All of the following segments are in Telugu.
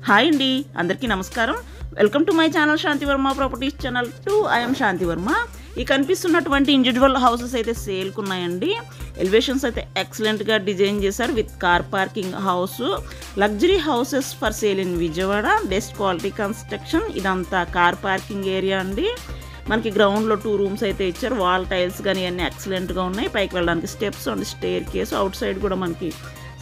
హాయ్ అండి, అందరికీ నమస్కారం. Welcome to my channel Shantivarma properties channel 2. I am Shantivarma. ఈ కనిపిస్తున్నటువంటి ఇండివిజువల్ హౌసెస్ అయితే సేల్కి ఉన్నాయండి. ఎలివేషన్స్ అయితే ఎక్సలెంట్గా డిజైన్ చేశారు with car parking house. Luxury houses for sale in Vijayawada. Best quality construction. ఇదంతా కార్ పార్కింగ్ ఏరియా అండి. మనకి గ్రౌండ్లో 2 రూమ్స్ అయితే ఇచ్చారు. వాల్ టైల్స్ కానీ అన్నీ ఎక్సలెంట్గా ఉన్నాయి. పైకి వెళ్ళడానికి steps and staircase. Outside కూడా మనకి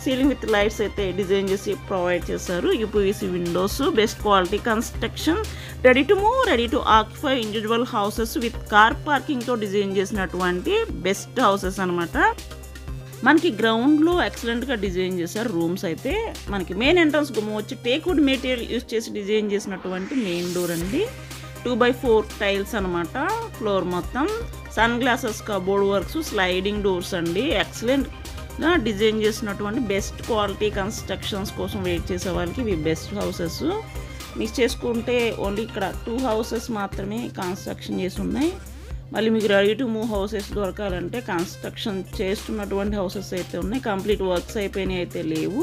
సీలింగ్ విత్ లైట్స్ అయితే డిజైన్ చేసి ప్రొవైడ్ చేశారు. UPVC windows. Best quality construction. Ready to move, ready to occupy individual houses with car పార్కింగ్తో డిజైన్ చేసినటువంటి బెస్ట్ హౌసెస్ అనమాట. మనకి గ్రౌండ్లో ఎక్సలెంట్గా డిజైన్ చేశారు రూమ్స్ అయితే. మనకి మెయిన్ ఎంట్రన్స్ గుమ్మం వచ్చి టేక్వుడ్ మెటీరియల్ యూజ్ చేసి డిజైన్ చేసినటువంటి మెయిన్ డోర్ అండి. 2x4 టైల్స్ అనమాట. ఫ్లోర్ మొత్తం sun glasses, cupboard works, sliding doors అండి. ఎక్సలెంట్గా డిజైన్ చేసినటువంటి బెస్ట్ క్వాలిటీ కన్స్ట్రక్షన్స్ కోసం వెయిట్ చేసే వాళ్ళకి ఇవి బెస్ట్ హౌసెస్. మిస్ చేసుకుంటే ఓన్లీ ఇక్కడ 2 హౌసెస్ మాత్రమే కన్స్ట్రక్షన్ చేసి ఉన్నాయి. మళ్ళీ మీకు రెడీ టు మూవ్ హౌసెస్ దొరకాలంటే కన్స్ట్రక్షన్ చేస్తున్నటువంటి హౌసెస్ అయితే ఉన్నాయి. కంప్లీట్ వర్క్స్ అయిపోయినాయి అయితే లేవు.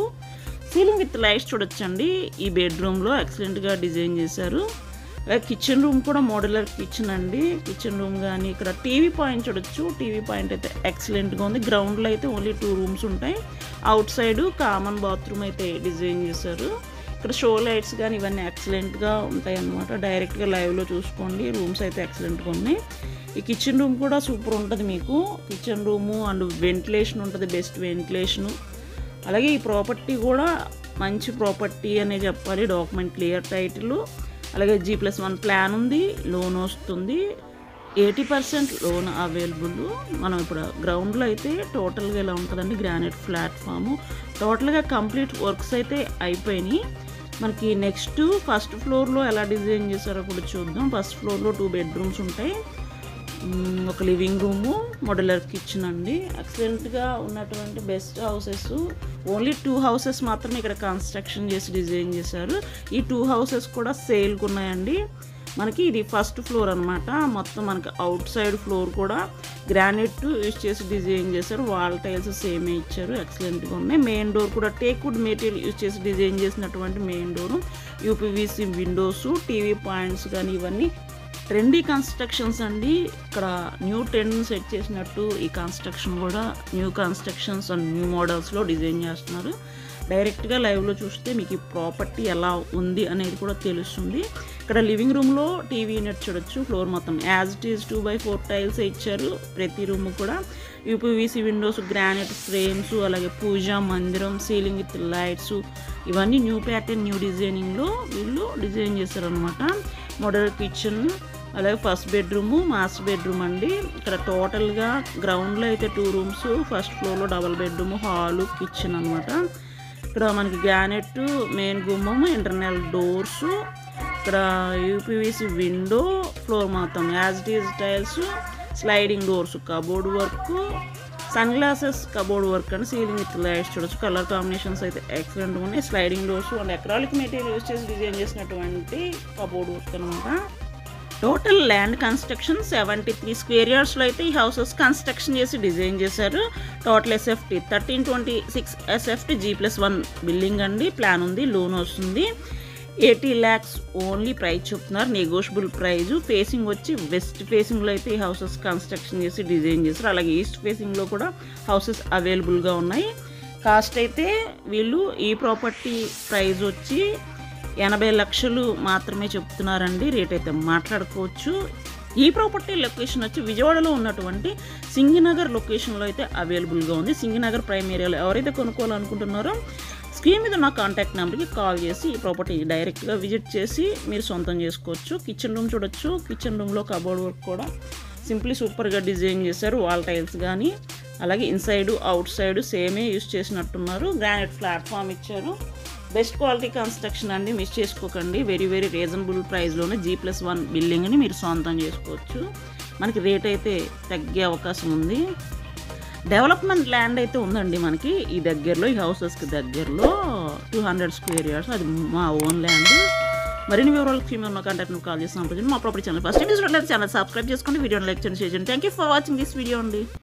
సీలింగ్ విత్ లైట్స్ చూడొచ్చండి. ఈ బెడ్రూమ్లో ఎక్సలెంట్గా డిజైన్ చేశారు. కిచెన్ రూమ్ కూడా మోడ్యులర్ కిచెన్ అండి. కిచెన్ రూమ్ కానీ ఇక్కడ టీవీ పాయింట్ చూడొచ్చు. టీవీ పాయింట్ అయితే ఎక్సలెంట్గా ఉంది. గ్రౌండ్లో అయితే ఓన్లీ 2 రూమ్స్ ఉంటాయి. అవుట్ సైడ్ కామన్ బాత్రూమ్ అయితే డిజైన్ చేశారు. ఇక్కడ షో లైట్స్ కానీ ఇవన్నీ ఎక్సలెంట్గా ఉంటాయి అన్నమాట. డైరెక్ట్గా లైవ్లో చూసుకోండి. రూమ్స్ అయితే ఎక్సలెంట్గా ఉన్నాయి. ఈ కిచెన్ రూమ్ కూడా సూపర్ ఉంటుంది మీకు. కిచెన్ రూము అండ్ వెంటిలేషన్ ఉంటుంది, బెస్ట్ వెంటిలేషను. అలాగే ఈ ప్రాపర్టీ కూడా మంచి ప్రాపర్టీ అనే చెప్పాలి. Document clear title. అలాగే G+1 ప్లాన్ ఉంది. లోన్ వస్తుంది. 80% లోన్ అవైలబుల్. మనం ఇప్పుడు గ్రౌండ్లో అయితే టోటల్గా ఇలా ఉంటుందండి. Granite platform. టోటల్గా కంప్లీట్ వర్క్స్ అయితే అయిపోయినాయి. మనకి నెక్స్ట్ ఫస్ట్ ఫ్లోర్లో ఎలా డిజైన్ చేశారో కూడా చూద్దాం. ఫస్ట్ ఫ్లోర్లో 2 బెడ్రూమ్స్ ఉంటాయి. ఒక లివింగ్ రూము, మోడ్యులర్ కిచెన్ అండి. ఎక్సలెంట్గా ఉన్నటువంటి బెస్ట్ హౌసెస్. ఓన్లీ 2 హౌసెస్ మాత్రమే ఇక్కడ కన్స్ట్రక్షన్ చేసి డిజైన్ చేశారు. ఈ 2 హౌసెస్ కూడా సేల్కి ఉన్నాయండి. మనకి ఇది ఫస్ట్ ఫ్లోర్ అనమాట. మొత్తం మనకి అవుట్ సైడ్ ఫ్లోర్ కూడా గ్రానైట్ యూజ్ చేసి డిజైన్ చేశారు. వాల్ టైల్స్ సేమే ఇచ్చారు. ఎక్సలెంట్గా ఉన్నాయి. మెయిన్ డోర్ కూడా టేక్వుడ్ మెటీరియల్ యూజ్ చేసి డిజైన్ చేసినటువంటి main door. UPVC Windows, TV points కానీ ఇవన్నీ ట్రెండీ కన్స్ట్రక్షన్స్ అండి. ఇక్కడ న్యూ ట్రెండ్ సెట్ చేసినట్టు ఈ కన్స్ట్రక్షన్ కూడా న్యూ కన్స్ట్రక్షన్స్ అండ్ న్యూ మోడల్స్లో డిజైన్ చేస్తున్నారు. డైరెక్ట్గా లైవ్లో చూస్తే మీకు ఈ ప్రాపర్టీ ఎలా ఉంది అనేది కూడా తెలుస్తుంది. ఇక్కడ లివింగ్ రూమ్లో టీవీ యూనిట్ చూడొచ్చు. ఫ్లోర్ మొత్తం as it is 2x4 tiles ఇచ్చారు. ప్రతి రూమ్ కూడా యూపీవీసీ విండోస్, గ్రానైట్ ఫ్రేమ్స్, అలాగే పూజా మందిరం, సీలింగ్ విత్ లైట్స్ ఇవన్నీ న్యూ ప్యాటర్న్, న్యూ డిజైనింగ్లో వీళ్ళు డిజైన్ చేశారనమాట. మోడల్ కిచెన్, అలాగే ఫస్ట్ బెడ్రూము, మాస్టర్ బెడ్రూమ్ అండి. ఇక్కడ టోటల్గా గ్రౌండ్లో అయితే 2 రూమ్స్, ఫస్ట్ ఫ్లోర్లో డబల్ బెడ్రూమ్, హాలు, కిచెన్ అనమాట. ఇక్కడ మనకి గ్రానైట్ మెయిన్ గుమ్మము, ఇంటర్నల్ డోర్స్, ఇక్కడ యూపీవీసీ విండో, ఫ్లోర్ మొత్తం as it is tiles, sliding doors, cupboard work, sun glasses, cupboard work and ceiling with lights చూడొచ్చు. కలర్ కాంబినేషన్స్ అయితే ఎక్సలెంట్గా ఉన్నాయి. Sliding doors and acrylic material use చేసి డిజైన్ చేసినటువంటి కబోర్డ్ వర్క్ అనమాట. టోటల్ ల్యాండ్ కన్స్ట్రక్షన్ 73 స్క్వేర్ యార్డ్స్లో అయితే ఈ హౌసెస్ కన్స్ట్రక్షన్ చేసి డిజైన్ చేశారు. Total SFT 1326 SFT G+1 building అండి. ప్లాన్ ఉంది, లోన్ వస్తుంది. 80 lakhs ఓన్లీ ప్రైస్ చెప్తున్నారు. Negotiable price. ఫేసింగ్ వచ్చి వెస్ట్ ఫేసింగ్లో అయితే ఈ హౌసెస్ కన్స్ట్రక్షన్ చేసి డిజైన్ చేశారు. అలాగే ఈస్ట్ ఫేసింగ్లో కూడా హౌసెస్ అవైలబుల్గా ఉన్నాయి. కాస్ట్ అయితే వీళ్ళు ఈ ప్రాపర్టీ ప్రైస్ వచ్చి 80 లక్షలు మాత్రమే చెప్తున్నారండి. రేట్ అయితే మాట్లాడుకోవచ్చు. ఈ ప్రాపర్టీ లొకేషన్ వచ్చి విజయవాడలో ఉన్నటువంటి సింగినగర్ లొకేషన్లో అయితే అవైలబుల్గా ఉంది. సింగినగర్ ప్రైమ్ ఏరియాలో ఎవరైతే కొనుక్కోవాలనుకుంటున్నారో స్క్రీన్ మీద ఉన్న కాంటాక్ట్ నెంబర్కి కాల్ చేసి ఈ ప్రాపర్టీ డైరెక్ట్గా విజిట్ చేసి మీరు సొంతం చేసుకోవచ్చు. కిచెన్ రూమ్ చూడొచ్చు. కిచెన్ రూమ్లో కబోర్డ్ వర్క్ కూడా సింప్లీ సూపర్గా డిజైన్ చేశారు. వాల్ టైల్స్ కానీ అలాగే ఇన్సైడ్ అవుట్ సైడ్ సేమే యూజ్ చేసినట్టున్నారు. గ్రానైట్ ప్లాట్ఫామ్ ఇచ్చారు. బెస్ట్ క్వాలిటీ కన్స్ట్రక్షన్ అండి. మిస్ చేసుకోకండి. వెరీ వెరీ రీజనబుల్ ప్రైస్లోనే G+1 బిల్డింగ్ని మీరు సొంతం చేసుకోవచ్చు. మనకి రేట్ అయితే తగ్గే అవకాశం ఉంది. డెవలప్మెంట్ ల్యాండ్ అయితే ఉందండి మనకి ఈ దగ్గరలో. ఈ హౌసెస్కి దగ్గరలో 200 స్క్వేర్ యార్డ్స్. అది మా ఓన్ ల్యాండ్. మరిన్ని వివరాలకు ఉన్న కాంటాక్ట్ కాల్ చేసి సంప్రదించండి. మా ప్రాపర్టీ ఛానల్ ఫస్ట్ టైం చూసినట్లయితే ఛానల్ సబ్స్క్రైబ్ చేసుకోండి. వీడియోని లైక్ చేయండి, షేర్ చేయండి. Thank you for watching this video అండి.